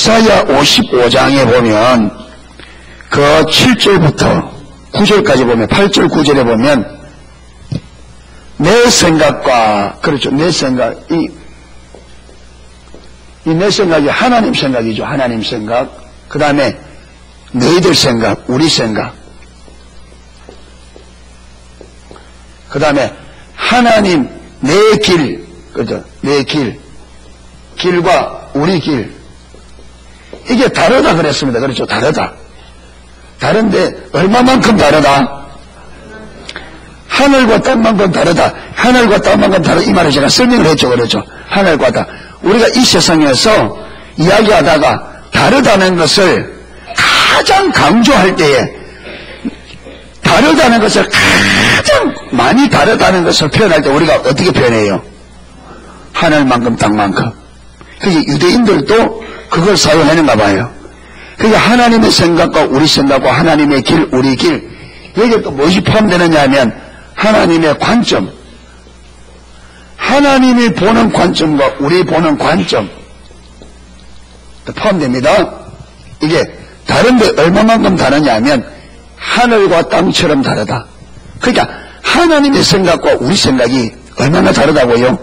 이사야 55장에 보면 그 7절부터 9절까지 보면 8절 9절에 보면 내 생각과 그렇죠. 내 생각 이 내 생각이 하나님 생각이죠. 하나님 생각. 그 다음에 너희들 생각, 우리 생각. 그 다음에 하나님 내 길, 그죠? 내 길, 길과 우리 길. 이게 다르다 그랬습니다. 그렇죠? 다르다. 다른데 얼마만큼 다르다? 하늘과 땅만큼 다르다. 하늘과 땅만큼 다르다. 이 말을 제가 설명을 했죠. 그렇죠? 하늘과 땅. 우리가 이 세상에서 이야기하다가 다르다는 것을 가장 강조할 때에 다르다는 것을 가장 많이 다르다는 것을 표현할 때 우리가 어떻게 표현해요? 하늘만큼 땅만큼. 그게 유대인들도 그걸 사용하는가 봐요. 그게 하나님의 생각과 우리 생각과 하나님의 길, 우리 길. 여기에 또 무엇이 포함되느냐 하면 하나님의 관점. 하나님이 보는 관점과 우리 보는 관점 포함됩니다. 이게 다른데 얼마만큼 다르냐 하면 하늘과 땅처럼 다르다. 그러니까 하나님의 생각과 우리 생각이 얼마나 다르다고요?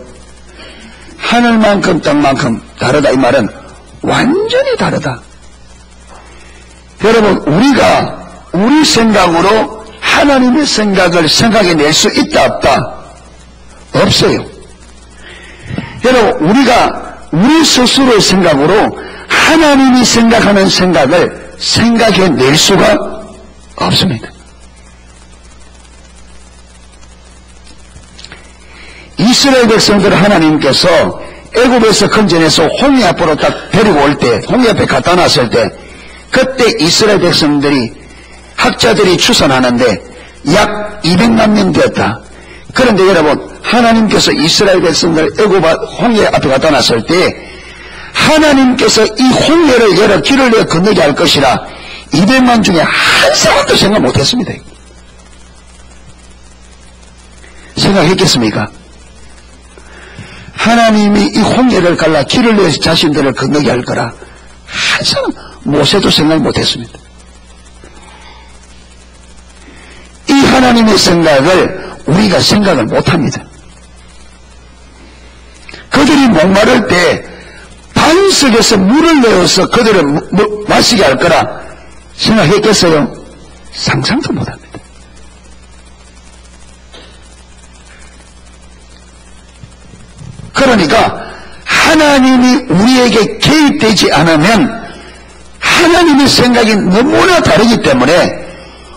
하늘만큼 땅만큼 다르다. 이 말은 완전히 다르다. 여러분, 우리가 우리 생각으로 하나님의 생각을 생각해낼 수 있다 없다? 없어요. 여러분, 우리가 우리 스스로의 생각으로 하나님이 생각하는 생각을 생각해낼 수가 없습니다. 이스라엘 백성들을 하나님께서 애굽에서 건져내서 홍해 앞으로 딱 데리고 올 때, 홍해 앞에 갖다 놨을 때, 그때 이스라엘 백성들이 학자들이 추산하는데 약 200만 명 되었다. 그런데 여러분, 하나님께서 이스라엘 백성들을 애굽 홍해 앞에 갖다 놨을 때 하나님께서 이 홍해를 열어 길을 내어 건너게 할 것이라 200만 중에 한 사람도 생각 못했습니다. 생각했겠습니까? 하나님이 이 홍해를 갈라 길을 내어 자신들을 건너게 할 거라 한 사람 모세도 생각 못했습니다. 이 하나님의 생각을 우리가 생각을 못합니다. 그들이 목마를 때 반석에서 물을 내어서 그들을 마시게 할 거라 생각했겠어요? 상상도 못합니다. 그러니까 하나님이 우리에게 개입되지 않으면 하나님의 생각이 너무나 다르기 때문에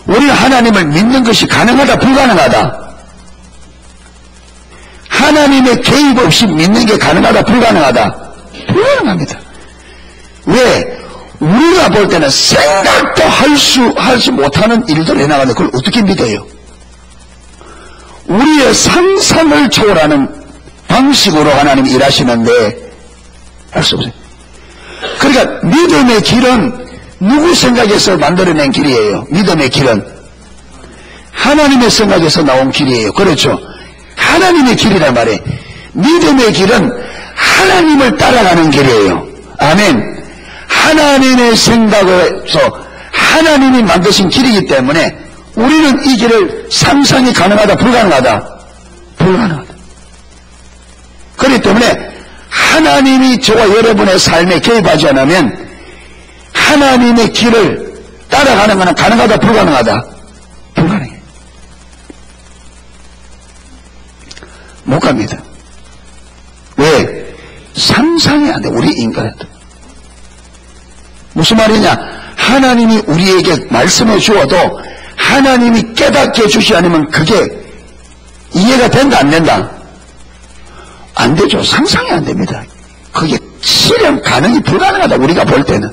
우리는 하나님을 믿는 것이 가능하다 불가능하다? 하나님의 개입 없이 믿는 게 가능하다 불가능하다? 불가능합니다. 왜? 우리가 볼 때는 생각도 하지 못하는 일들을 해나가는데 그걸 어떻게 믿어요? 우리의 상상을 초월하는 방식으로 하나님이 일하시는데 할 수 없어요. 그러니까 믿음의 길은 누구 생각에서 만들어낸 길이에요? 믿음의 길은 하나님의 생각에서 나온 길이에요. 그렇죠? 하나님의 길이란 말이에요. 믿음의 길은 하나님을 따라가는 길이에요. 아멘. 하나님의 생각에서 하나님이 만드신 길이기 때문에 우리는 이 길을 상상이 가능하다 불가능하다? 불가능하다. 그렇기 때문에 하나님이 저와 여러분의 삶에 개입하지 않으면 하나님의 길을 따라가는 것은 가능하다 불가능하다? 불가능해요. 못 갑니다. 왜? 상상이 안 돼. 우리 인간한테. 무슨 말이냐? 하나님이 우리에게 말씀해 주어도 하나님이 깨닫게 해주시 않으면 그게 이해가 된다 안 된다? 안 되죠. 상상이 안 됩니다. 그게 실현 가능이 불가능하다. 우리가 볼 때는.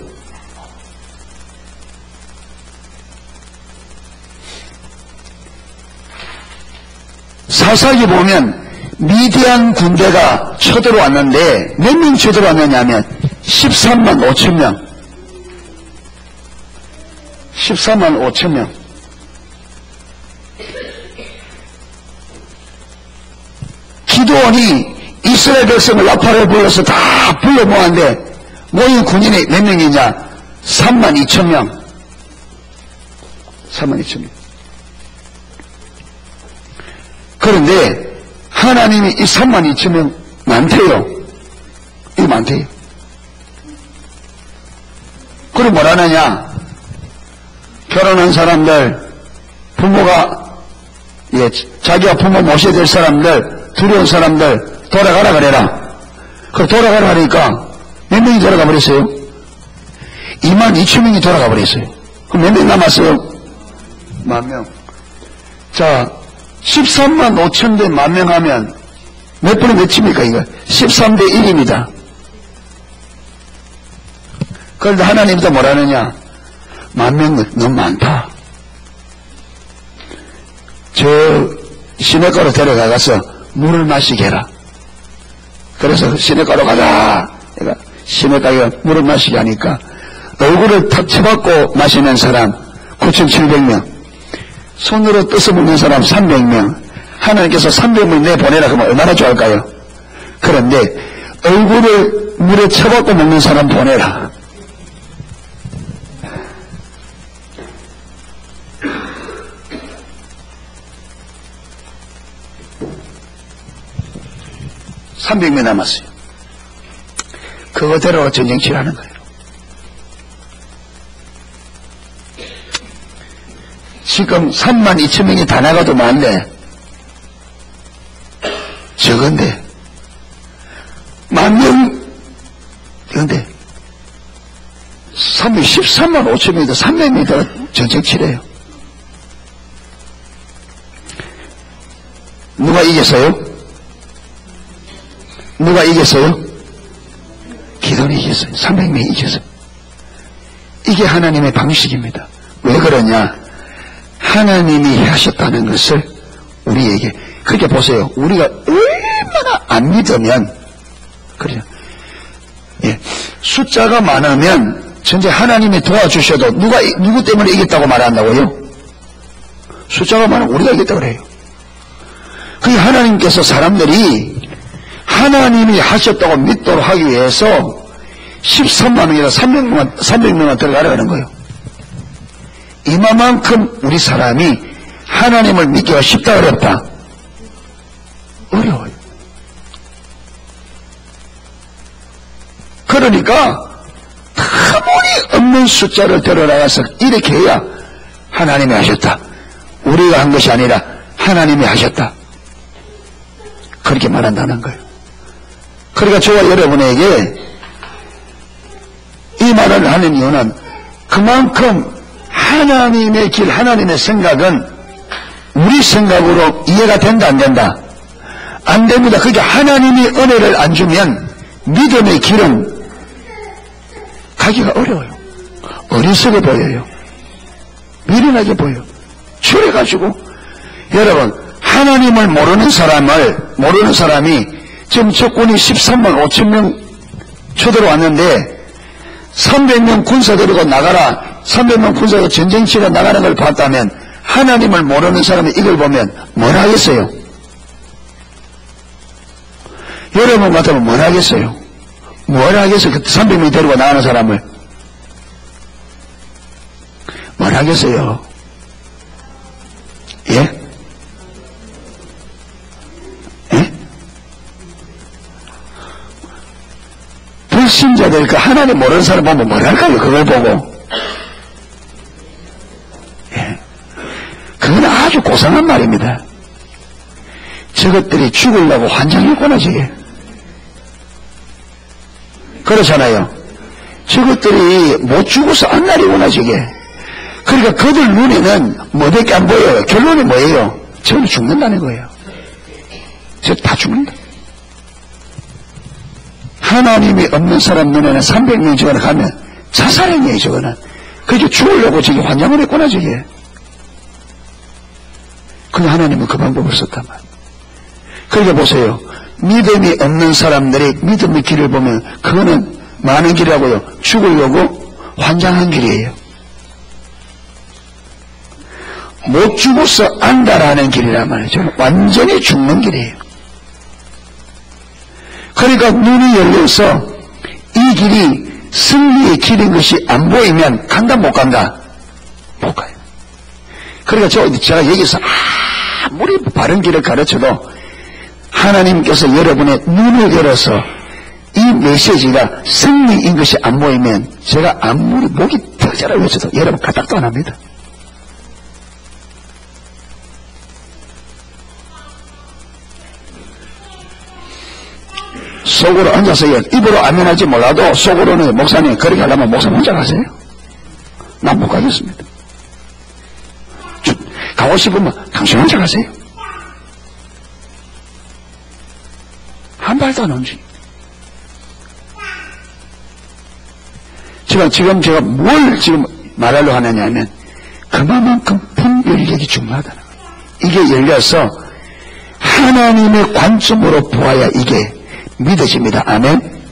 사사기 보면 미디안 군대가 쳐들어왔는데 몇 명 쳐들어왔느냐 하면 13만 5천 명. 14만 5천 명. 기드온이 이스라엘 백성을 라파를 불러서 다 불러 모았는데 모인 군인이 몇 명이냐? 32,000명. 32,000명. 그런데 하나님이 이 32,000명 많대요. 이 많대요. 그럼 뭘 하느냐? 결혼한 사람들, 부모가, 자기가 부모 모셔야 될 사람들, 두려운 사람들, 돌아가라 그래라. 그럼 돌아가라 하니까 몇 명이 돌아가 버렸어요? 22,000명이 돌아가 버렸어요. 그럼 몇 명 남았어요? 10,000명. 자, 13만 5천 대 10,000명 하면 몇 분의 몇입니까, 이거? 13대 1입니다. 그런데 하나님도 뭐라느냐? 10,000명 너무 많다. 저 시내가로 데려가서 물을 마시게 해라. 그래서 시내가로 가자. 내가 시내가에 물을 마시게 하니까 얼굴을 탁 쳐박고 마시는 사람 9,700명, 손으로 떠서 먹는 사람 300명, 하나님께서 300명 내보내라 그러면 얼마나 좋을까요? 그런데 얼굴을 물에 쳐박고 먹는 사람 보내라. (300명) 남았어요. 그거대로 전쟁치라는 거예요. 지금 32,000명이 다 나가도 많네. 적은데 10,000명, 그런데 13만 5천 명도 300명이 더 전쟁치래요. 누가 이겼어요? 누가 이겼어요? 기도는 이겼어요. 300명이 이겼어요. 이게 하나님의 방식입니다. 왜 그러냐? 하나님이 하셨다는 것을 우리에게, 그렇게 보세요. 우리가 얼마나 안 믿으면, 그래요. 예. 숫자가 많으면 전체 하나님이 도와주셔도 누구 때문에 이겼다고 말한다고요? 숫자가 많으면 우리가 이겼다고 그래요. 그게 하나님께서 사람들이 하나님이 하셨다고 믿도록 하기 위해서 13만 명이나 300명만 들어가려는 거예요. 이만큼 우리 사람이 하나님을 믿기가 쉽다 어렵다? 어려워요. 그러니까 아무리 없는 숫자를 들어나가서 이렇게 해야 하나님이 하셨다. 우리가 한 것이 아니라 하나님이 하셨다. 그렇게 말한다는 거예요. 그러니까 저와 여러분에게 이 말을 하는 이유는 그만큼 하나님의 길, 하나님의 생각은 우리 생각으로 이해가 된다, 안 된다? 안 됩니다. 그게 하나님이 은혜를 안 주면 믿음의 길은 가기가 어려워요. 어리석어 보여요. 미련하게 보여요. 그래가지고 여러분, 하나님을 모르는 사람이 지금 적군이 13만 5천 명 쳐들어왔는데 300명 군사 데리고 나가라, 300명 군사가 전쟁치러 나가는 걸 봤다면 하나님을 모르는 사람이 이걸 보면 뭘 하겠어요? 여러분 같으면 뭘 하겠어요? 뭘 하겠어요? 300명 데리고 나가는 사람을 뭘 하겠어요? 예? 불신자들, 그 하나님 모르는 사람 보면 뭘 할까요? 그걸 보고. 예. 그건 아주 고상한 말입니다. 저것들이 죽으려고 환장했구나, 저게. 그렇잖아요. 저것들이 못 죽어서 안날이구나, 저게. 그러니까 그들 눈에는 뭐밖에 안 보여요. 결론이 뭐예요? 저는 죽는다는 거예요. 저 다 죽는다. 하나님이 없는 사람 눈에는 300명 저거는 가면 자살행위예요, 저거는. 그게 죽으려고 저게 환장을 했구나, 저게. 근데 하나님은 그 방법을 썼단 말이에요. 그러니까 보세요. 믿음이 없는 사람들이 믿음의 길을 보면 그거는 많은 길이라고요. 죽으려고 환장한 길이에요. 못 죽어서 안다라는 길이란 말이죠. 완전히 죽는 길이에요. 그러니까 눈이 열려서 이 길이 승리의 길인 것이 안 보이면 간다 못 간다? 못 가요. 그러니까 제가 여기서 아무리 바른 길을 가르쳐도 하나님께서 여러분의 눈을 열어서 이 메시지가 승리인 것이 안 보이면 제가 아무리 목이 터져라 외쳐도 여러분 까딱도 안 합니다. 속으로 앉아서 입으로 아멘하지 몰라도 속으로는 목사님 그렇게 하려면 목사님 혼자 가세요. 난 못 가겠습니다. 가고 싶으면 당신 혼자 가세요. 한 발도 안 움직여. 지금 제가 뭘 지금 말하려고 하느냐면 그만큼 분별력이 중요하다는 거예요. 이게 열려서 하나님의 관점으로 보아야 이게 믿어집니다. 아멘.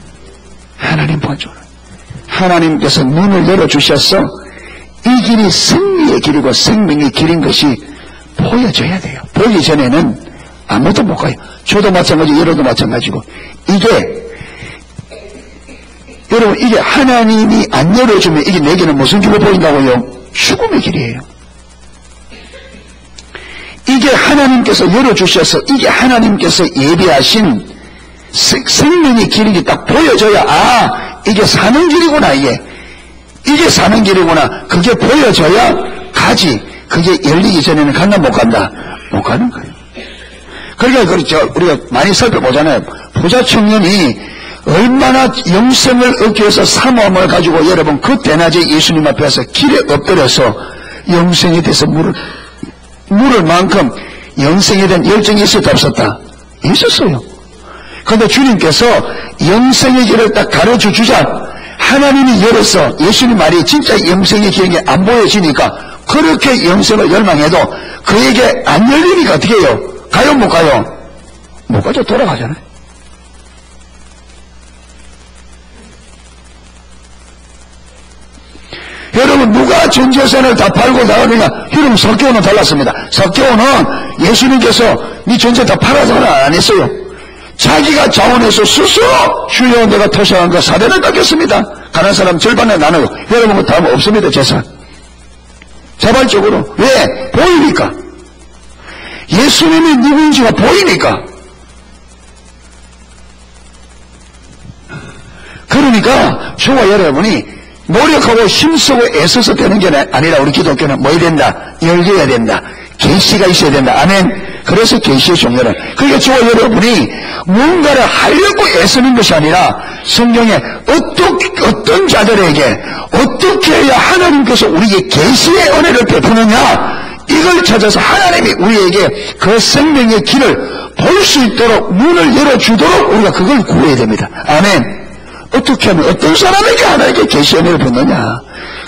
하나님 관점으로. 하나님께서 눈을 열어주셔서 이 길이 승리의 길이고 생명의 길인 것이 보여져야 돼요. 보기 전에는 아무도 못 가요. 저도 마찬가지, 여러분도 마찬가지고. 여러분, 이게 하나님이 안 열어주면 이게 내게는 무슨 길로 보인다고요? 죽음의 길이에요. 이게 하나님께서 열어주셔서 이게 하나님께서 예비하신 생명의 길이 딱 보여져야 이게 사는 길이구나. 이게 사는 길이구나. 그게 보여져야 가지. 그게 열리기 전에는 간다 못 간다? 못 가는 거예요. 그러니까 우리가 많이 살펴보잖아요. 부자 청년이 얼마나 영생을 얻기 위해서 사모함을 가지고 여러분 그 대낮에 예수님 앞에서 길에 엎드려서 영생에 대해서 물을 만큼 영생에 대한 열정이 있었다 없었다? 있었어요. 그런데 주님께서 영생의 길을 딱 가르쳐 주자 하나님이 열어서 예수님 말이 진짜 영생의 길이 안 보여지니까 그렇게 영생을 열망해도 그에게 안 열리니까 어떻게 해요? 가요 못 가요? 못 가죠. 돌아가잖아요. 여러분 누가 전 재산을 다 팔고 나가느냐? 여러분 석교는 달랐습니다. 석교는 예수님께서 네 전체 다 팔아서 안 했어요. 자기가 자원해서 스스로 주여 내가 토시한 거 사대를 닦겠습니다. 가난 사람 절반을 나눠요. 여러분 그 다음 없습니다. 재산. 자발적으로. 왜? 보이니까. 예수님이 누구인지가 보이니까. 그러니까 저와 여러분이 노력하고 힘쓰고 애써서 되는 게 아니라 우리 기독교는 뭐 해야 된다? 열려야 된다. 계시가 있어야 된다. 아멘. 그래서 계시의 종교는 그러니까 저와 여러분이 뭔가를 하려고 애쓰는 것이 아니라 성경에 어떤 자들에게 어떻게 해야 하나님께서 우리에게 계시의 은혜를 베푸느냐 이걸 찾아서 하나님이 우리에게 그 생명의 길을 볼 수 있도록 문을 열어주도록 우리가 그걸 구해야 됩니다. 아멘. 어떻게 하면 어떤 사람에게 하나님께 계시의 은혜를 베푸느냐.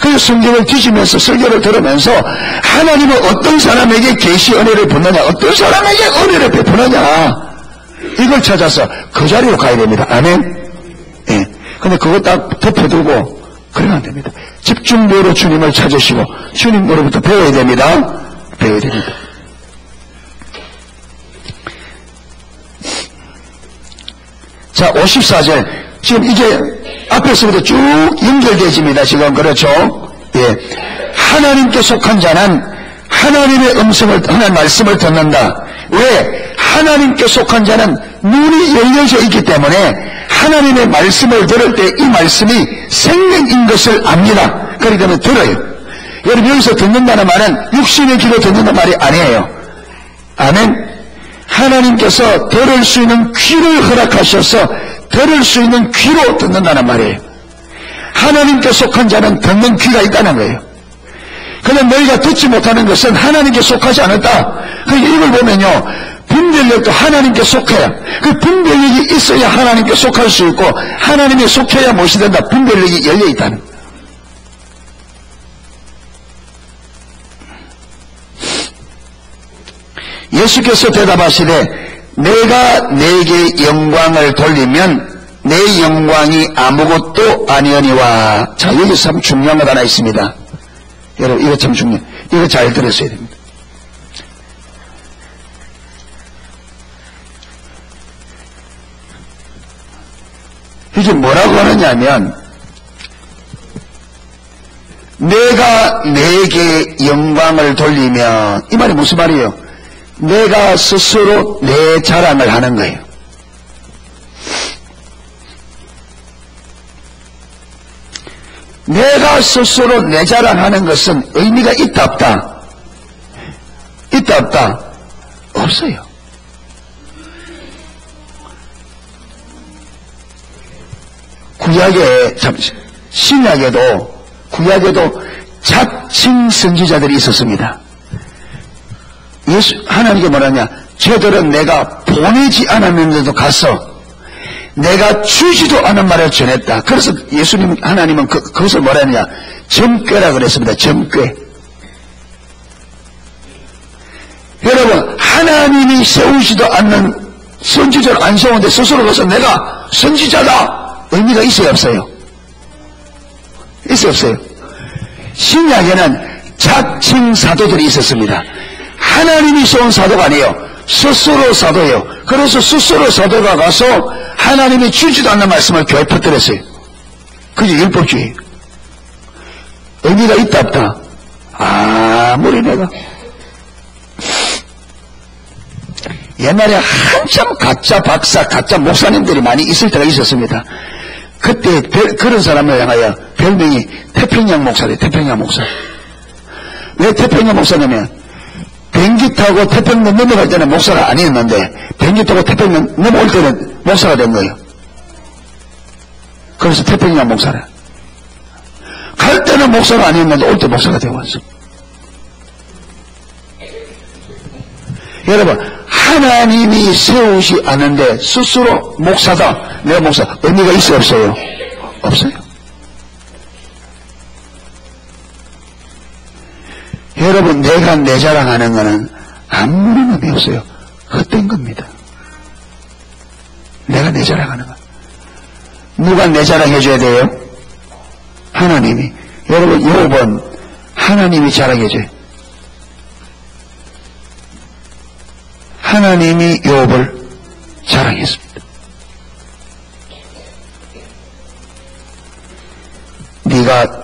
그래서 성경을 뒤지면서 설교를 들으면서 하나님은 어떤 사람에게 계시의 은혜를 베푸느냐 어떤 사람에게 은혜를 베푸느냐 이걸 찾아서 그 자리로 가야 됩니다. 아멘. 예. 근데 그거 딱 덮어두고 그러면 안 됩니다. 집중적으로 주님을 찾으시고 주님으로부터 배워야 됩니다. 배워야 됩니다. 자 54절 지금 이게 앞에서부터 쭉 연결되어집니다. 지금 그렇죠? 예. 하나님께 속한 자는 하나님의 하나님의 말씀을 듣는다. 왜? 하나님께 속한 자는 눈이 열려져 있기 때문에 하나님의 말씀을 들을 때 이 말씀이 생명인 것을 압니다. 그렇기 때문에 들어요. 여러분 여기서 듣는다는 말은 육신의 귀로 듣는다는 말이 아니에요. 아멘. 하나님께서 들을 수 있는 귀를 허락하셔서 들을 수 있는 귀로 듣는다는 말이에요. 하나님께 속한 자는 듣는 귀가 있다는 거예요. 그런데 너희가 듣지 못하는 것은 하나님께 속하지 않았다. 그러니까 이걸 보면요. 분별력도 하나님께 속해야 그 분별력이 있어야 하나님께 속할 수 있고 하나님께 속해야 무엇이 된다. 분별력이 열려있다는 거예요. 예수께서 대답하시되 내가 내게 영광을 돌리면 내 영광이 아무것도 아니오니와. 자 여기 참 중요한 것 하나 있습니다. 여러분 이거 참 중요해요. 이거 잘 들으셔야 됩니다. 이게 뭐라고 하느냐면 내가 내게 영광을 돌리면, 이 말이 무슨 말이에요? 내가 스스로 내 자랑을 하는 거예요. 내가 스스로 내 자랑하는 것은 의미가 있다 없다? 있다 없다? 없어요. 구약에, 구약에도 자칭 선지자들이 있었습니다. 하나님께 뭐라냐? 저들은 내가 보내지 않았는데도 가서 내가 주지도 않은 말을 전했다. 그래서 하나님은 그것을 뭐라 하느냐? 점괘라 그랬습니다. 점괘. 여러분, 하나님이 세우지도 않는 선지자를 안 세우는데 스스로 가서 내가 선지자다! 의미가 있어요, 없어요? 있어요, 없어요? 신약에는 자칭 사도들이 있었습니다. 하나님이 세운 사도가 아니에요. 스스로 사도예요. 그래서 스스로 사도가 가서 하나님이 주지도 않는 말씀을 교회에 퍼뜨렸어요. 그게 율법주의. 의미가 있다 없다? 아무리 내가 옛날에 한참 가짜 박사, 가짜 목사님들이 많이 있을 때가 있었습니다. 그때 그런 사람을 향하여 별명이 태평양 목사래요. 태평양 목사. 왜 태평양 목사냐면 비행기 타고 태평양 넘어갈 때는 목사가 아니었는데 비행기 타고 태평양 넘어올 때는 목사가 된 거예요. 그래서 태평양 목사라. 갈 때는 목사가 아니었는데 올 때 목사가 되어 왔어. 여러분, 하나님이 세우지 않은데 스스로 목사다, 내가 목사, 의미가 있어요, 없어요? 없어요. 여러분, 내가 내 자랑하는 거는 아무런 의미 없어요. 헛된 겁니다. 내가 내 자랑하는 거. 누가 내 자랑해줘야 돼요? 하나님이. 여러분, 욥은 하나님이 자랑해줘요. 하나님이 욥을 자랑했습니다. 네가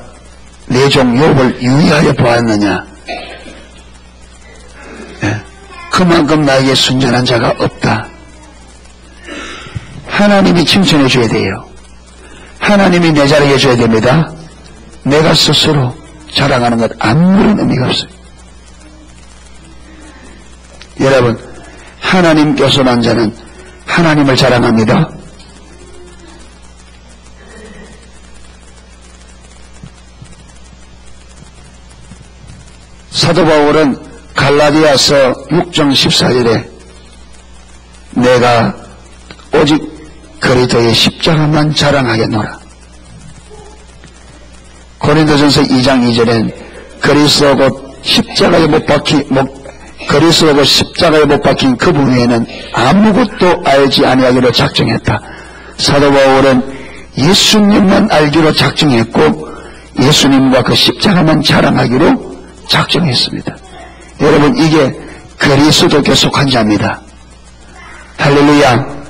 내 종 욥을 유의하여 보았느냐? 네. 그만큼 나에게 순전한 자가 없다. 하나님이 칭찬해 줘야 돼요. 하나님이 내 자랑해 줘야 됩니다. 내가 스스로 자랑하는 것 아무런 의미가 없어요. 여러분, 하나님께서 난 자는 하나님을 자랑합니다. 사도 바울은 갈라디아서 6장 14절에 내가 오직 그리스도의 십자가만 자랑하겠노라. 고린도전서 2장 2절엔 그리스도 곧 십자가에 그리스도가 십자가에 못 박힌 그분 외에는 아무것도 알지 아니하기로 작정했다. 사도 바울은 예수님만 알기로 작정했고 예수님과 그 십자가만 자랑하기로 작정했습니다. 여러분, 이게 그리스도께 속한 자입니다. 할렐루야.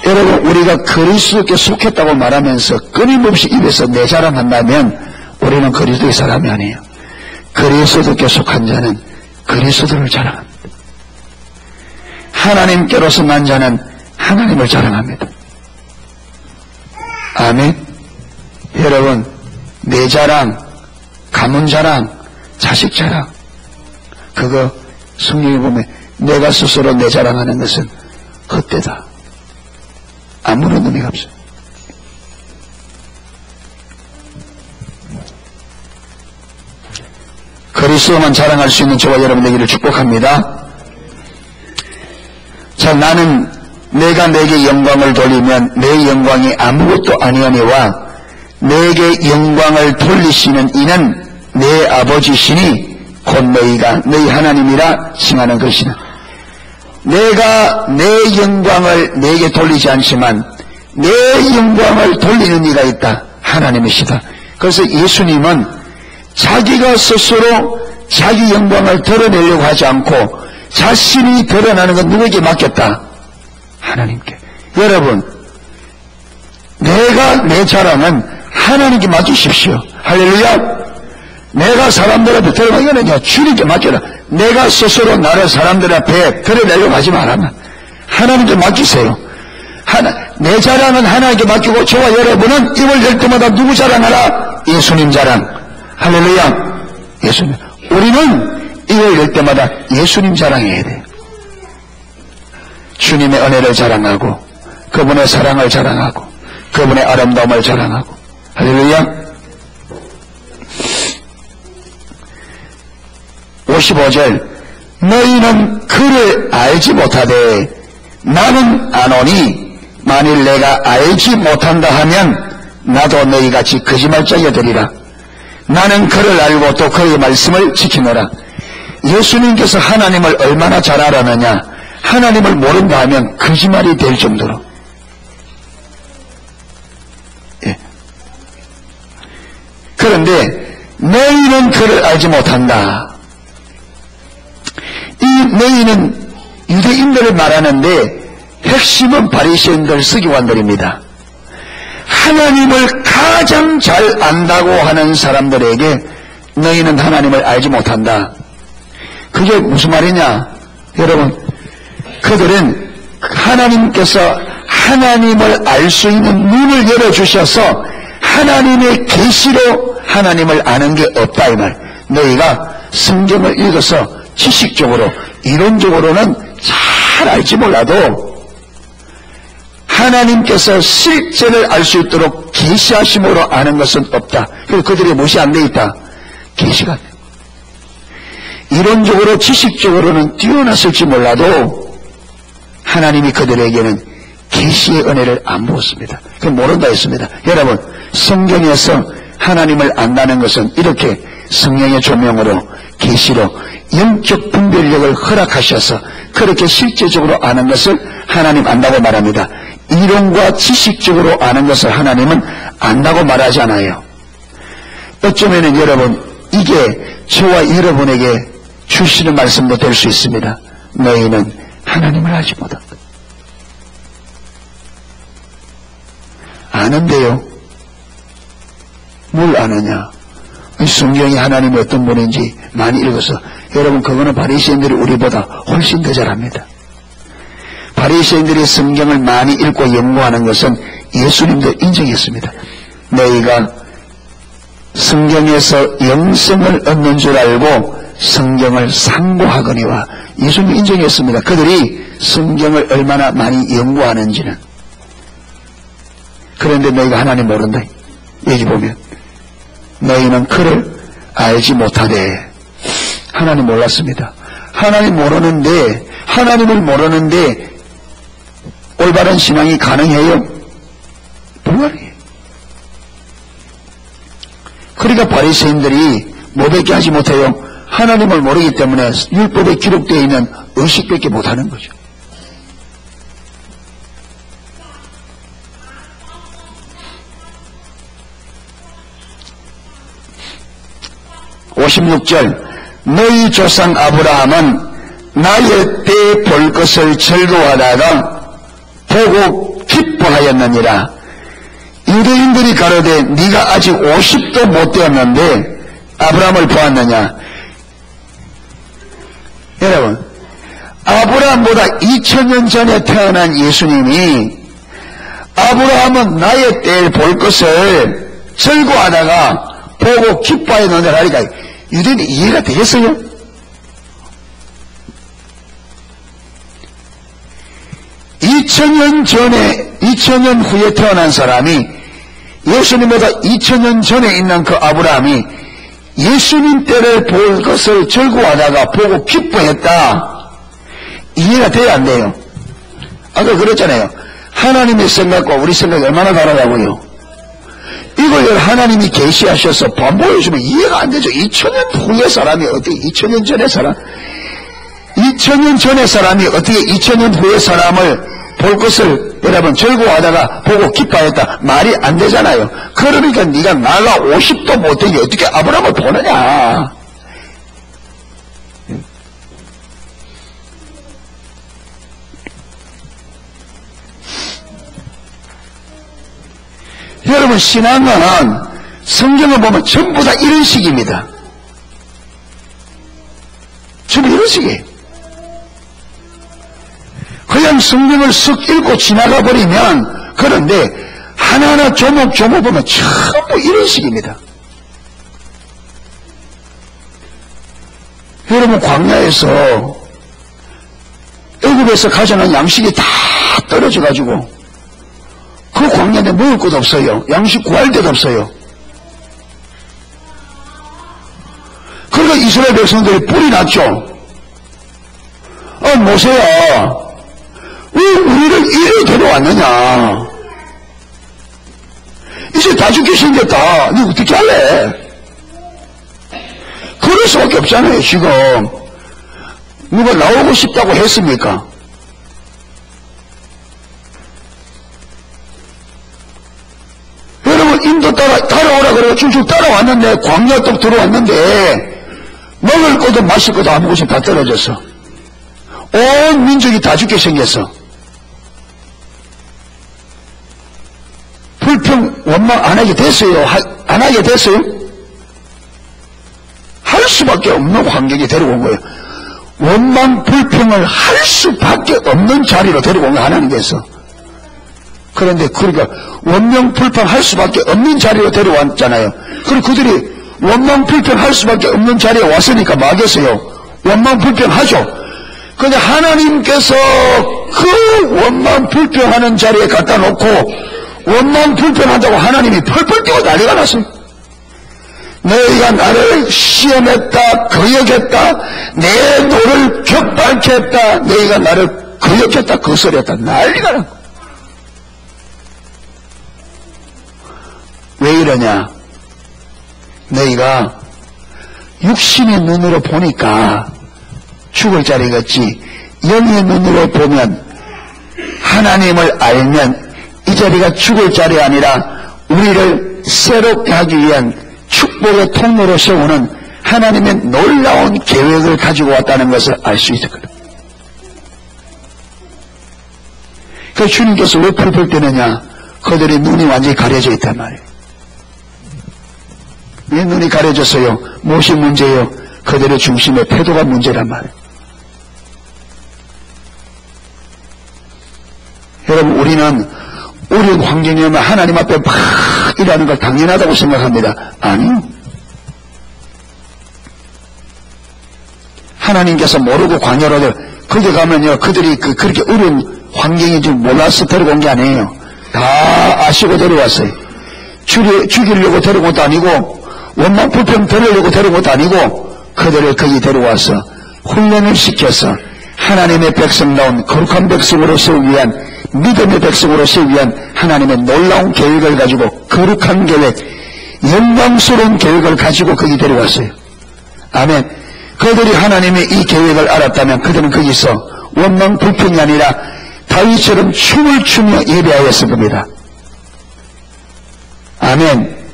여러분, 우리가 그리스도께 속했다고 말하면서 끊임없이 입에서 내 자랑한다면 우리는 그리스도의 사람이 아니에요. 그리스도께 속한 자는 그리스도를 자랑합니다. 하나님께로서 난 자는 하나님을 자랑합니다. 아멘. 여러분, 내 자랑, 가문 자랑, 자식 자랑, 그거 성경에 보면 내가 스스로 내 자랑하는 것은 헛되다. 아무런 의미가 없어요. 그리스도만 자랑할 수 있는 저와 여러분 되기를 축복합니다. 자, 나는 내가 내게 영광을 돌리면 내 영광이 아무것도 아니오니와 내게 영광을 돌리시는 이는 내 아버지시니 곧 너희가 너희 하나님이라 칭하는 것이나. 내가 내 영광을 내게 돌리지 않지만 내 영광을 돌리는 이가 있다. 하나님이시다. 그래서 예수님은 자기가 스스로 자기 영광을 드러내려고 하지 않고 자신이 드러나는 건 누구에게 맡겼다? 하나님께. 여러분, 내가 내 자랑은 하나님께 맡기십시오. 할렐루야. 내가 사람들 앞에 드러나기는 주님께 맡겨라. 내가 스스로 나를 사람들 앞에 드러내려고 하지 말아라. 하나님께 맡기세요. 내 자랑은 하나님께 맡기고 저와 여러분은 입을 열 때마다 누구 자랑하라? 예수님 자랑. 할렐루야. 예수님. 우리는 입을 열 때마다 예수님 자랑해야 돼요. 주님의 은혜를 자랑하고 그분의 사랑을 자랑하고 그분의 아름다움을 자랑하고. 할렐루야. 55절 너희는 그를 알지 못하되 나는 아노니 만일 내가 알지 못한다 하면 나도 너희같이 거짓말쟁이 되리라. 나는 그를 알고 또 그의 말씀을 지키노라. 예수님께서 하나님을 얼마나 잘 알았느냐. 하나님을 모른다 하면 거짓말이 될 정도로. 예. 그런데 너희는 그를 알지 못한다. 이 너희는 유대인들을 말하는데 핵심은 바리새인들, 서기관들입니다. 하나님을 가장 잘 안다고 하는 사람들에게 너희는 하나님을 알지 못한다. 그게 무슨 말이냐? 여러분, 그들은 하나님께서 하나님을 알 수 있는 눈을 열어주셔서 하나님의 계시로 하나님을 아는 게 없다 이 말. 너희가 성경을 읽어서 지식적으로 이론적으로는 잘 알지 몰라도 하나님께서 실제를 알 수 있도록 계시하심으로 아는 것은 없다. 그래서 그들이 무엇이 안 돼 있다? 계시가. 이론적으로 지식적으로는 뛰어났을지 몰라도 하나님이 그들에게는 계시의 은혜를 안 부었습니다. 그건 모른다 했습니다. 여러분, 성경에서 하나님을 안다는 것은 이렇게 성령의 조명으로 계시로 영적 분별력을 허락하셔서 그렇게 실제적으로 아는 것을 하나님 안다고 말합니다. 이론과 지식적으로 아는 것을 하나님은 안다고 말하지 않아요. 어쩌면은 여러분, 이게 저와 여러분에게 주시는 말씀도 될 수 있습니다. 너희는 하나님을 알지 못한다. 아는데요. 뭘 아느냐? 성경이 하나님이 어떤 분인지 많이 읽어서 여러분, 그거는 바리새인들이 우리보다 훨씬 더 잘합니다. 바리새인들이 성경을 많이 읽고 연구하는 것은 예수님도 인정했습니다. 너희가 성경에서 영성을 얻는 줄 알고 성경을 상고하거니와. 예수님 인정했습니다. 그들이 성경을 얼마나 많이 연구하는지는. 그런데 너희가 하나님 모른다. 여기 보면 너희는 그를 알지 못하되. 하나님 몰랐습니다. 하나님 하나님을 모르는데 올바른 신앙이 가능해요? 불가능해요. 그러니까 바리새인들이 뭐밖에 하지 못해요? 하나님을 모르기 때문에 율법에 기록되어 있는 의식밖에 못하는 거죠. (56절) 너희 조상 아브라함은 나의 때 볼 것을 즐거워하다가 보고 기뻐하였느니라. 유대인들이 가로되 네가 아직 50도 못 되었는데 아브라함을 보았느냐. 여러분, 아브라함보다 2000년 전에 태어난 예수님이 아브라함은 나의 때를 볼 것을 즐거워하다가 보고 기뻐하였느니라 하니까 유대인이 이해가 되겠어요? (2000년) 2000년 후에 태어난 사람이 예수님보다 2000년 전에 있는 그 아브라함이 예수님 때를 볼 것을 즐거워하다가 보고 기뻐했다. 이해가 돼야 안 돼요? 아까 그랬잖아요. 하나님의 생각과 우리 생각이 얼마나 다르다고요? 이걸 하나님이 계시하셔서 반복해주면 이해가 안 되죠. 2000년 후의 사람이 어떻게 2000년 전의 사람, 2000년 전의 사람이 어떻게 2000년 후의 사람을 볼 것을 여러분 즐거워하다가 보고 기뻐했다. 말이 안 되잖아요. 그러니까 네가 나가 50도 못되게 어떻게 아브라함을 보느냐. 여러분, 신앙은 성경을 보면 전부 다 이런 식입니다. 전부 이런 식이에요. 그냥 성경을 쓱 읽고 지나가 버리면, 그런데 하나하나 조목조목 보면 전부 이런 식입니다. 여러분, 광야에서 애굽에서 가져온 양식이 다 떨어져가지고 그 광야에 먹을 것도 없어요. 양식 구할 데도 없어요. 그러니까 이스라엘 백성들이 뿔이 났죠. 모세야, 왜 우리를 이리 데려왔느냐? 이제 다 죽게 생겼다. 너 어떻게 할래? 그럴 수밖에 없잖아요. 지금 누가 나오고 싶다고 했습니까? 여러분, 인도 따라오라 그러고 쭉쭉 따라왔는데, 광야 또 들어왔는데 먹을 것도 마실 것도 아무것도 다 떨어졌어. 온 민족이 다 죽게 생겼어. 불평 원망 안 하게 됐어요? 안 하게 됐어요? 할 수밖에 없는 환경에 데려온 거예요. 원망 불평을 할 수밖에 없는 자리로 데리고 온 거 하나님께서. 그런데 그러니까 원망 불평 할 수밖에 없는 자리로 데려왔잖아요. 그리고 그들이 원망 불평 할 수밖에 없는 자리에 왔으니까 막겠어요. 원망 불평 하죠. 그런데 하나님께서 그 원망 불평하는 자리에 갖다 놓고 원망 불평한다고 하나님이 펄펄 뛰고 난리가 났어요. 너희가 나를 시험했다, 거역했다, 내 노를 격밟게 했다, 너희가 나를 거역했다, 거스렸다, 난리가 난 거야. 왜 이러냐? 너희가 육신의 눈으로 보니까 죽을 자리겠지, 영의 눈으로 보면, 하나님을 알면 이 자리가 죽을 자리 아니라 우리를 새롭게 하기 위한 축복의 통로로 세우는 하나님의 놀라운 계획을 가지고 왔다는 것을 알 수 있을 거다. 그 주님께서 왜 펄펄 뛰느냐? 그들의 눈이 완전히 가려져 있단 말이에요. 왜 눈이 가려졌어요? 무엇이 문제예요? 그들의 중심의 태도가 문제란 말이에요. 여러분, 우리는 우리 환경이 오면 하나님 앞에 막 일하는 걸 당연하다고 생각합니다. 아니요. 하나님께서 모르고 광야로 거기 가면요, 그들이 그렇게 어려운 환경인 줄 몰라서 데려온 게 아니에요. 다 아시고 데려왔어요. 죽이려고 데려온 것도 아니고 원망 불평 데리려고 데려온 것도 아니고 그들을 거기 데려와서 훈련을 시켜서 하나님의 백성다운 거룩한 백성으로 세우기 위한, 믿음의 백성으로 세우기 위한 하나님의 놀라운 계획을 가지고, 거룩한 계획, 영광스러운 계획을 가지고 거기 데려왔어요. 아멘. 그들이 하나님의 이 계획을 알았다면 그들은 거기서 원망 불평이 아니라 다윗처럼 춤을 추며 예배하였을 겁니다. 아멘.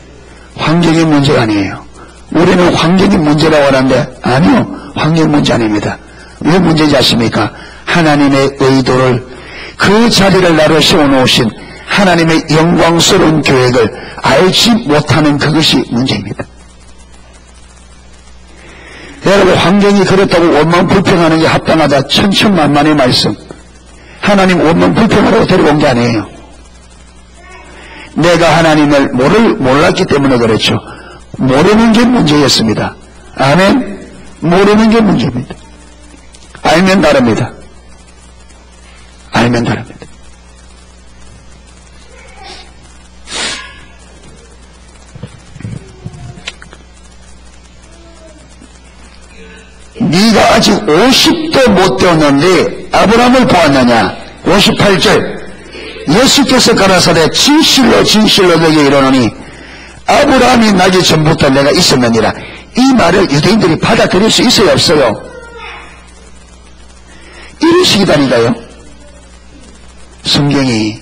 환경이 문제가 아니에요. 우리는 환경이 문제라고 하는데, 아니요, 환경이 문제 아닙니다. 왜 문제인지 아십니까? 하나님의 의도를, 그 자리를 나로 세워놓으신 하나님의 영광스러운 계획을 알지 못하는 그것이 문제입니다. 여러분, 환경이 그렇다고 원망 불평하는 게 합당하다, 천천만만의 말씀. 하나님 원망 불평하라고 데려온 게 아니에요. 내가 하나님을 몰랐기 때문에 그렇죠. 모르는 게 문제였습니다. 아멘. 모르는 게 문제입니다. 알면 다릅니다. 알면 다릅니다. 네가 아직 50도 못 되었는데 아브라함을 보았느냐? 58절. 예수께서 가라사대 진실로 진실로 너에게 이르노니 아브라함이 나기 전부터 내가 있었느니라. 이 말을 유대인들이 받아들일 수 있어요, 없어요? 이런 식이다니까요. 성경이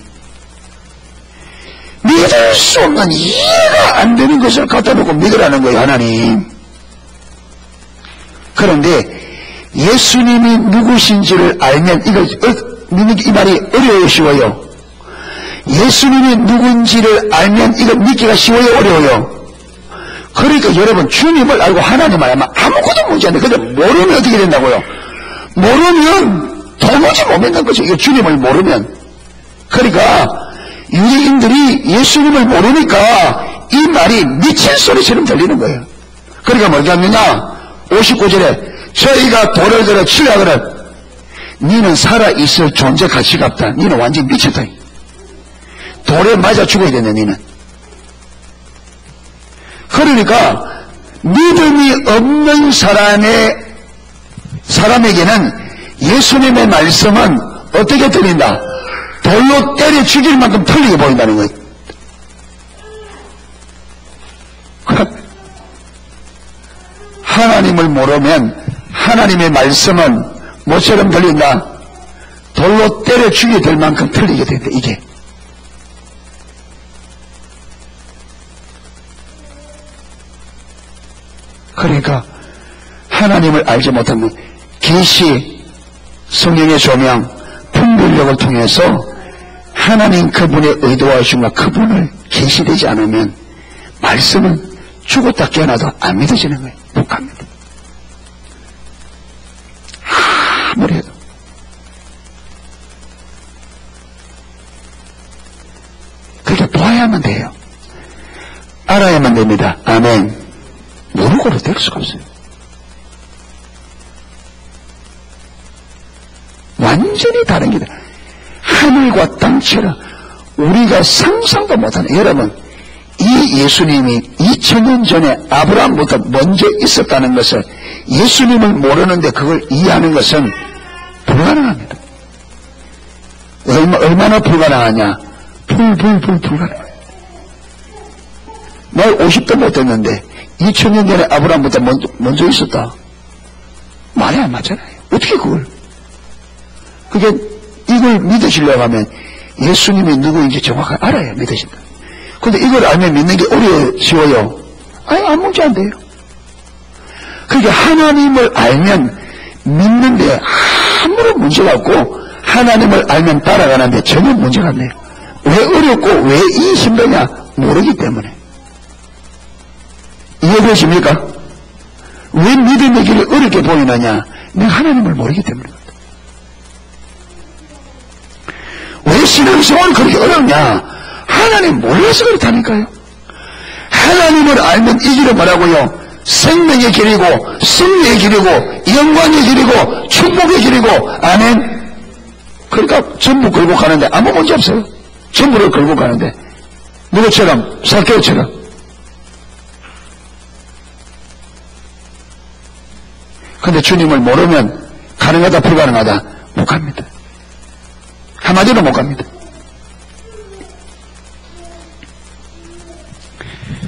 믿을 수 없는, 이해가 안 되는 것을 갖다 놓고 믿으라는 거예요, 하나님. 그런데 예수님이 누구신지를 알면 이 말이 어려워요, 쉬워요? 예수님이 누군지를 알면 이거 믿기가 쉬워요, 어려워요? 그러니까 여러분, 주님을 알고 하나님을 알면 아무것도 문제 안 돼. 근데 모르면 어떻게 된다고요? 모르면 도무지 못 믿는 거죠. 이거 주님을 모르면. 그러니까 유대인들이 예수님을 모르니까 이 말이 미친 소리처럼 들리는 거예요. 그러니까 뭐가 하느냐? 59절에 저희가 돌을 들어 치려거든 니는 살아있을 존재 가치가 없다. 니는 완전히 미쳤다. 돌에 맞아 죽어야 되네, 니는. 그러니까 믿음이 없는 사람에게는 예수님의 말씀은 어떻게 들린다? 돌로 때려 죽일 만큼 틀리게 보인다는 거예요. 하나님을 모르면 하나님의 말씀은 뭐처럼 들린다? 돌로 때려 죽여야 될 만큼 틀리게 된다, 이게. 그러니까 하나님을 알지 못하면 계시, 성령의 조명, 분별력을 통해서 하나님 그분의 의도하심과 그분을 계시되지 않으면 말씀은 죽었다 깨어나도 안 믿어지는 거예요. 못 갑니다. 아무리 해도. 그렇게 봐야만 돼요. 알아야만 됩니다. 아멘. 모르고는 될 수가 없어요. 완전히 다른 길이다. 하늘과 땅처럼 우리가 상상도 못하는, 여러분, 이 예수님이 2000년 전에 아브라함보다 먼저 있었다는 것을 예수님을 모르는데 그걸 이해하는 것은 불가능합니다. 얼마나 불가능하냐? 불가능해요. 날 50도 못 됐는데 2000년 전에 아브라함보다 먼저 있었다. 말이 안 맞잖아요. 어떻게 그걸? 그게 이걸 믿으시려고 하면 예수님이 누구인지 정확하게 알아야 믿으신다. 근데 이걸 알면 믿는 게 어려워요. 아니, 아무 문제 안 돼요. 그러니까 하나님을 알면 믿는데 아무런 문제가 없고 하나님을 알면 따라가는데 전혀 문제가 없네요. 왜 어렵고 왜 이 힘드냐? 모르기 때문에. 이해되십니까? 왜 믿음의 길이 어렵게 보이느냐? 내가 하나님을 모르기 때문입니다. 왜 신앙생활이 그렇게 어렵냐? 하나님 몰라서 그렇다니까요. 하나님을 알면 이 길은 뭐라고요? 생명의 길이고 승리의 길이고 영광의 길이고 축복의 길이고. 아멘. 그러니까 전부 걸고 가는데 아무 문제 없어요. 전부를 걸고 가는데 누구처럼? 사개오처럼. 근데 주님을 모르면 가능하다 불가능하다? 못 갑니다. 한마디로 못 갑니다.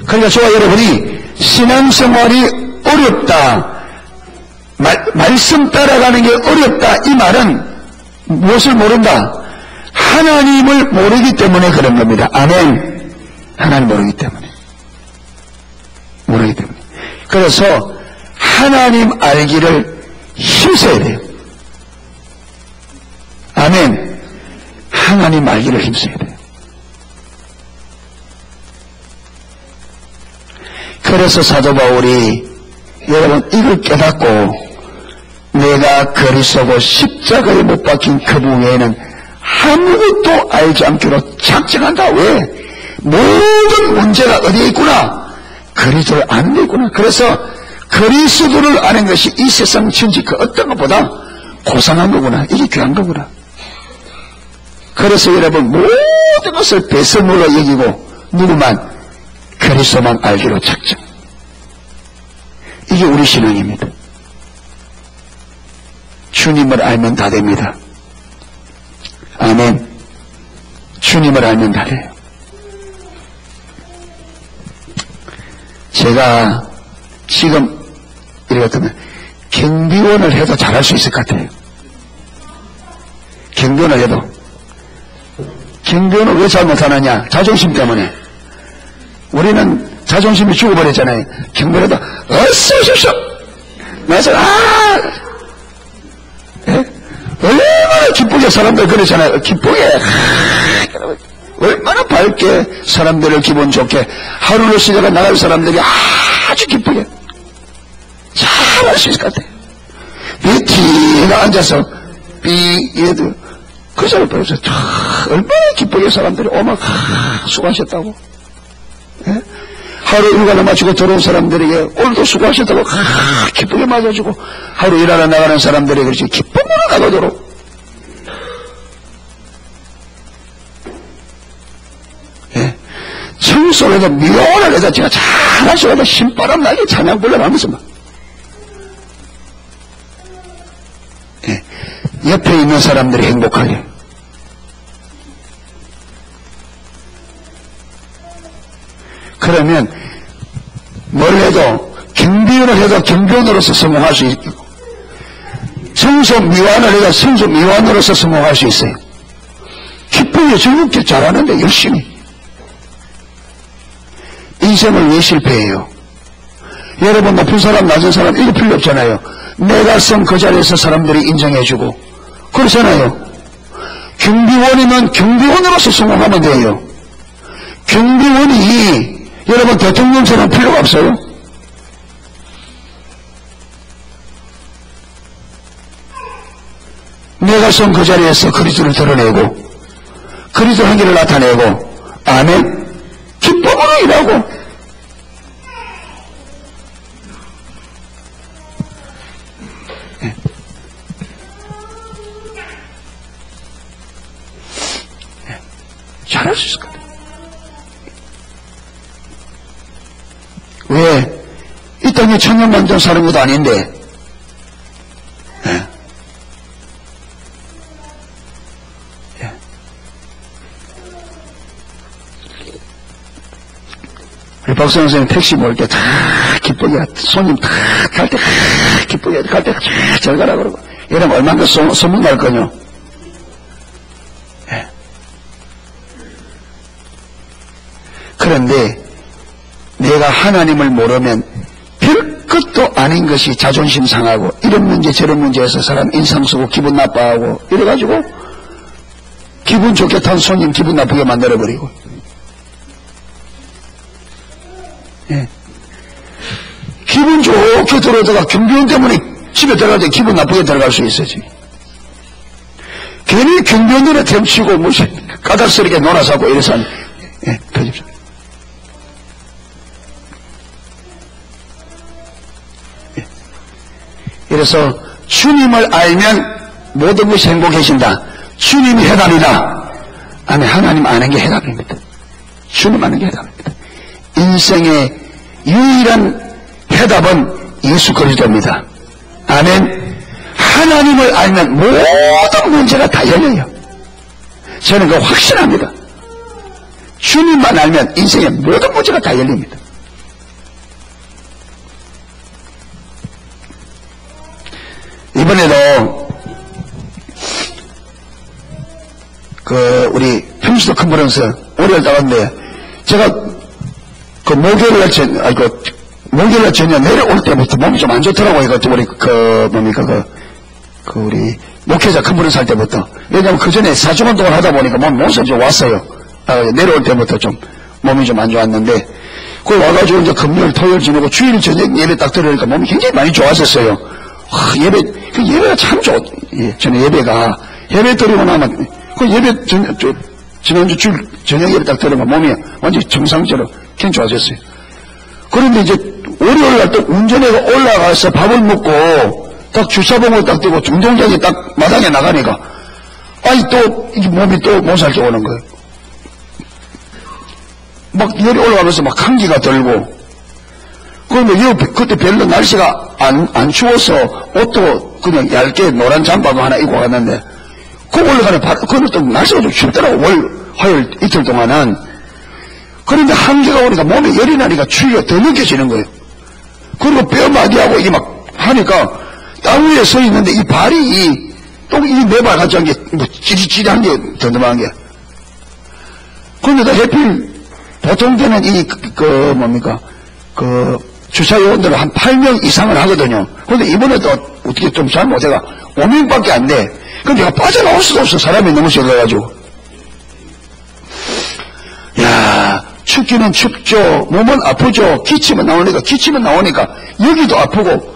그러니까 저와 여러분이 신앙생활이 어렵다, 말씀 따라가는 게 어렵다, 이 말은 무엇을 모른다? 하나님을 모르기 때문에 그런 겁니다. 아멘. 하나님 모르기 때문에. 모르기 때문에. 그래서 하나님 알기를 힘써야 돼요. 아멘. 하나님 알기를 힘써야 돼요. 그래서 사도 바울이 여러분 이걸 깨닫고 내가 그리스도고 십자가에 못 박힌 그분 외에는 아무것도 알지 않기로 작정한다. 왜? 모든 문제가 어디에 있구나? 그리스도를 아는 데 있구나. 그래서 그리스도를 아는 것이 이 세상 전직 그 어떤 것보다 고상한 거구나. 이게 귀한 거구나. 그래서 여러분 모든 것을 배설물로 여기고 누구만? 그리스도만 알기로 작정. 이게 우리 신앙입니다. 주님을 알면 다 됩니다. 아멘. 주님을 알면 다 돼요. 제가 지금 이렇다면 경비원을 해도 잘할 수 있을 것 같아요. 경비원을 해도. 경비원을 왜 잘 못하느냐? 자존심 때문에. 우리는 자존심이 죽어버렸잖아요. 경비원에도 어서 오십시오. 나서 예? 얼마나 기쁘게 사람들 그러잖아요. 기쁘게 얼마나 밝게 사람들을 기분 좋게 하루를 시작해 나갈 사람들이 아주 기쁘게 잘할 수 있을 것 같아요. 뒤에가 앉아서 얘도 그 사람 보면서 얼마나 기쁘게 사람들이 수고하셨다고. 예? 하루 일과를 마치고 들어온 사람들에게 오늘도 수고하셨다고 기쁘게 맞아주고, 하루 일하러 나가는 사람들에게 그렇지 기쁨으로 나가도록. 예? 청소를 해도 미워를 해도 제가 잘할 수 있어도 신바람 나게 찬양 불러가면서 막. 예. 옆에 있는 사람들이 행복하게. 그러면 뭘 해도 경비원을 해도 경비원으로서 성공할 수 있고, 청소 미완을 해도 청소 미완으로서 성공할 수 있어요. 기쁘게 즐겁게 잘하는데 열심히. 인생을 왜 실패해요? 여러분 높은 사람 낮은 사람 이거 필요 없잖아요. 내가 쓴 그 자리에서 사람들이 인정해주고 그렇잖아요. 경비원이면 경비원으로서 성공하면 돼요. 경비원이 여러분 대통령처럼 필요가 없어요. 내가 쓴 그 자리에서 그리스도를 드러내고 그리스도 한계를 나타내고, 아멘, 기쁨으로 일하고. 잘할 수 있을 것 같아요. 왜? 이 땅에 천년만년 사는 것도 아닌데. 예. 예. 우리 박성현 선생님 택시 몰 때 다 기쁘게, 손님 다 갈 때 기쁘게, 갈 때 잘 가라 그러고, 이러면 얼마나 소문 날 거냐. 예. 그런데 내가 하나님을 모르면 별것도 아닌 것이 자존심 상하고, 이런 문제 저런 문제에서 사람 인상 쓰고 기분 나빠하고 이래가지고 기분 좋게 탄 손님 기분 나쁘게 만들어버리고. 예. 기분 좋게 들어오다가 경비원 때문에 집에 들어갈 때 기분 나쁘게 들어갈 수 있어지. 괜히 경비원들에 템치고 무슨 까닭스럽게 놀아서고 이래서. 예, 편집자. 그래서 주님을 알면 모든 것이 행복해진다. 주님이 해답이다. 아니, 하나님 아는 게 해답입니다. 주님 아는 게 해답입니다. 인생의 유일한 해답은 예수 그리스도입니다. 아멘. 하나님을 알면 모든 문제가 다 열려요. 저는 그거 확신합니다. 주님만 알면 인생의 모든 문제가 다 열립니다. 이번에도 우리 평시도 컨퍼런스 월요일 나갔는데, 제가 목요일날 전혀 내려올 때부터 몸이 좀 안 좋더라고요. 우리 우리 목회자 컨퍼런스 할 때부터. 왜냐면 그 전에 4주간 동안 하다 보니까 몸이 좀 왔어요. 내려올 때부터 좀 몸이 좀 안 좋았는데, 거기 와가지고 이제 금요일 토요일 지내고 주일 저녁 예배 딱 들으니까 몸이 굉장히 많이 좋았었어요. 예배가 참 좋. 예, 저는 예배 드리고 나면 예배 지난주 주일 저녁 예배 딱 들으면 몸이 완전히 정상적으로 굉장히 좋아졌어요. 그런데 이제 월요일날 또 운전해가 올라가서 밥을 먹고 딱 주차봉을 딱 떼고 중동장에 딱 마당에 나가니까 또 이 몸이 또 못 살게 오는 거예요. 막 열이 올라가면서 막 감기가 들고. 그러면 그때 별로 날씨가 안 추워서 옷도 그냥 얇게 노란 잠바도 하나 입고 갔는데, 그 올라가는 그건 또 날씨가 좀 춥더라고. 화요일 이틀 동안은. 그런데 한기가 오니까 몸에 열이 나니까 추위가 더 느껴지는 거예요. 그리고 뼈마디하고 이게 막 하니까 땅 위에 서 있는데 이 발이 또 이 네 발 같지 않게 뭐 찌릿찌릿한 게 덤덤한 게. 그런데 해필 보통 때는 주차 요원들은 한 8명 이상을 하거든요. 그런데 이번에도 어떻게 좀 잘못해가 5명밖에 안 돼. 그럼 내가 빠져나올 수도 없어. 사람이 너무 적어가지고. 야, 춥기는 춥죠. 몸은 아프죠. 기침은 나오니까 여기도 아프고,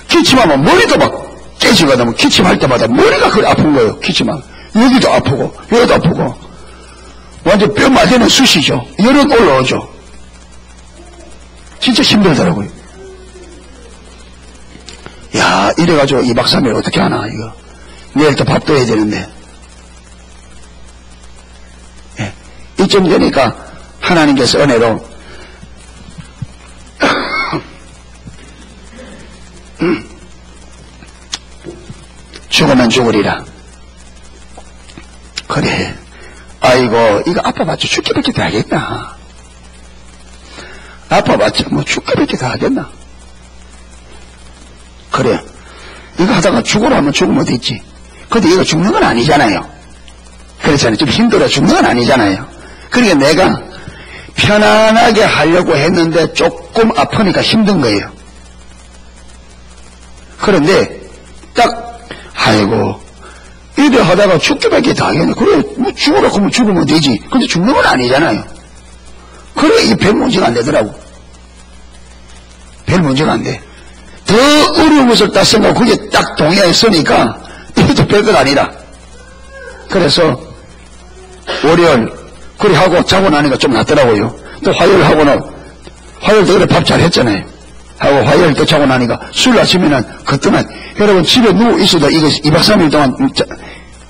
기침하면 머리도 막 깨지거든요. 기침할 때마다 머리가 그래 아픈 거예요. 기침하면. 여기도 아프고, 여기도 아프고. 완전 뼈 맞으면 쑤시죠. 열은 올라오죠. 진짜 힘들더라고요. 야, 이래가지고 2박 3일 어떻게 하나, 이거. 내일 또 밥도 해야 되는데. 예. 이쯤 되니까 하나님께서 은혜로 죽으면 죽으리라. 그래. 아이고, 이거 아파봤자 죽기밖에 더 하겠나. 아파봤자 뭐 죽기밖에 더 하겠나. 그래. 이거 하다가 죽으라면 죽으면 되지. 근데 이거 죽는 건 아니잖아요. 그렇잖아요. 좀 힘들어 죽는 건 아니잖아요. 그러니까 내가 편안하게 하려고 했는데 조금 아프니까 힘든 거예요. 그런데 딱 아이고 이래 하다가 죽기밖에 더 하겠네. 그래 뭐 죽으라고 하면 죽으면 되지. 근데 죽는 건 아니잖아요. 그래 이게 별 문제가 안 되더라고. 별 문제가 안 돼. 더 어려운 것을 딱 생각하고 그게 딱 동의했으니까 이것도 별것 아니라. 그래서 월요일 그래 하고 자고 나니까 좀 낫더라고요. 또 화요일 하고는 화요일도 그래 밥 잘 했잖아요. 하고 화요일 또 자고 나니까 술 아침에는 그때는 여러분 집에 누워 있어도 이거 2박 3일 동안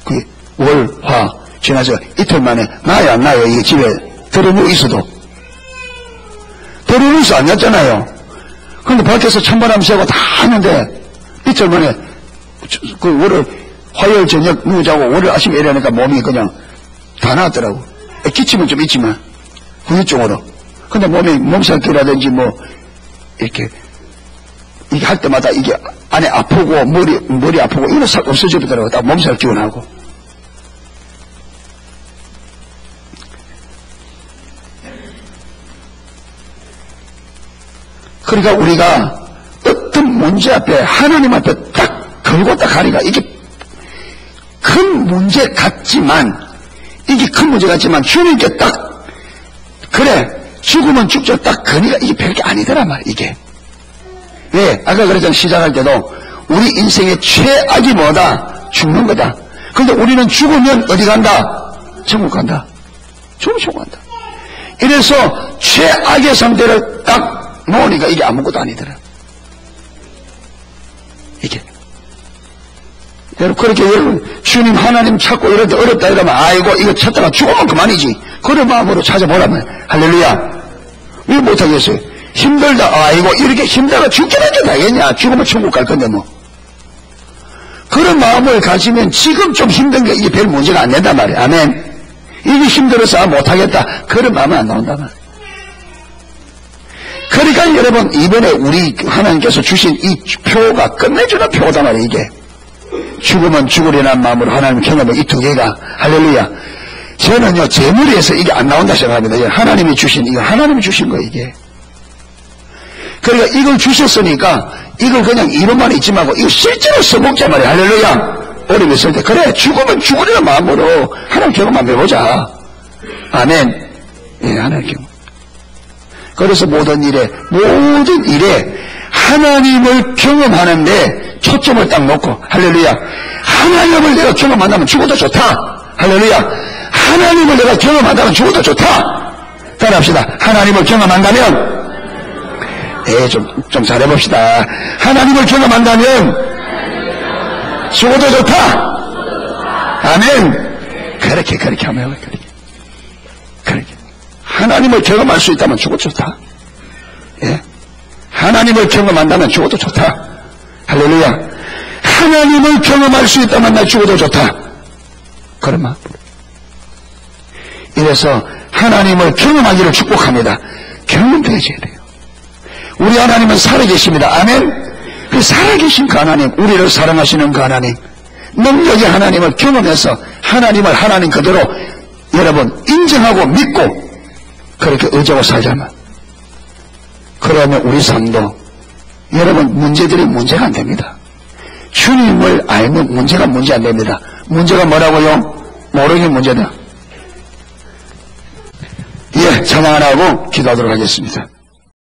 그 월, 화 지나서 이틀 만에 나야 안 나요. 이게 집에 들어 누워 있어도 들어 누워서 안 잤잖아요. 근데 밖에서 찬바람 쐬고 다 하는데 이틀 만에 그 월요일 화요일 저녁 누우자고 월요일 아침에 일어나니까 몸이 그냥 다 나았더라고. 기침은 좀 있지만 후유증으로. 근데 몸이 몸살기라든지 뭐 이렇게 이게 할 때마다 이게 안에 아프고 머리 아프고 이거 싹 없어지더라고. 딱 몸살 기운하고. 그러니까 우리가 어떤 문제 앞에 하나님 앞에 딱 걸고 딱 가니까 이게 큰 문제 같지만 이게 큰 문제 같지만 주님께 딱 그래 죽으면 죽죠 딱 거니까 이게 별게 아니더란 말이야. 이게 왜 아까 그랬잖아. 시작할 때도 우리 인생의 최악이 뭐다? 죽는 거다. 근데 우리는 죽으면 어디 간다? 천국 간다. 천국 간다. 이래서 최악의 상태를 딱 놓으니까 이게 아무것도 아니더라. 이게 여러분 그렇게 여러분 주님 하나님 찾고 이럴 때 어렵다 이러면 아이고 이거 찾다가 죽으면 그만이지. 그런 마음으로 찾아보라면 할렐루야. 왜 못하겠어요? 힘들다. 아이고 이렇게 힘들어 죽기밖에 다겠냐. 죽으면 천국 갈 건데 뭐. 그런 마음을 가지면 지금 좀 힘든 게 이게 별 문제가 안 된단 말이야. 아멘. 이게 힘들어서 못하겠다. 그런 마음은 안 나온단 말이야. 그러니까 여러분 이번에 우리 하나님께서 주신 이 표가 끝내주는 표다 말이야. 이게 죽으면 죽으리라는 마음으로 하나님 경험한 이 두 개가 할렐루야. 저는요 제 머리에서 이게 안 나온다 생각합니다. 하나님이 주신 이거 하나님이 주신 거예요. 이게 그러니까 이걸 주셨으니까 이걸 그냥 이론만 잊지 말고 이거 실제로 써먹자 말이야. 할렐루야. 어려움 있을 때 그래 죽으면 죽으리라는 마음으로 하나님 경험 한번 해보자. 아멘. 예, 하나님 경험. 그래서 모든 일에 하나님을 경험하는데 초점을 딱 놓고 할렐루야. 하나님을 내가 경험한다면 죽어도 좋다. 할렐루야. 하나님을 내가 경험한다면 죽어도 좋다. 따라합시다. 하나님을 경험한다면 좀 잘해봅시다. 하나님을 경험한다면 죽어도 좋다. 아멘. 그렇게 하면 그렇게 하나님을 경험할 수 있다면 죽어도 좋다. 예. 하나님을 경험한다면 죽어도 좋다. 할렐루야. 하나님을 경험할 수 있다면 나 죽어도 좋다. 그런 마음. 이래서 하나님을 경험하기를 축복합니다. 경험되어져야 돼요. 우리 하나님은 살아계십니다. 아멘. 그 살아계신 그 하나님, 우리를 사랑하시는 그 하나님, 능력의 하나님을 경험해서 하나님을 하나님 그대로 여러분 인정하고 믿고 그렇게 의지하고 살자면 그러면 우리 삶도 여러분 문제들이 문제가 안 됩니다. 주님을 알면 문제가 문제 안 됩니다. 문제가 뭐라고요? 모르는 문제다. 예, 장황하고 기도하도록 하겠습니다.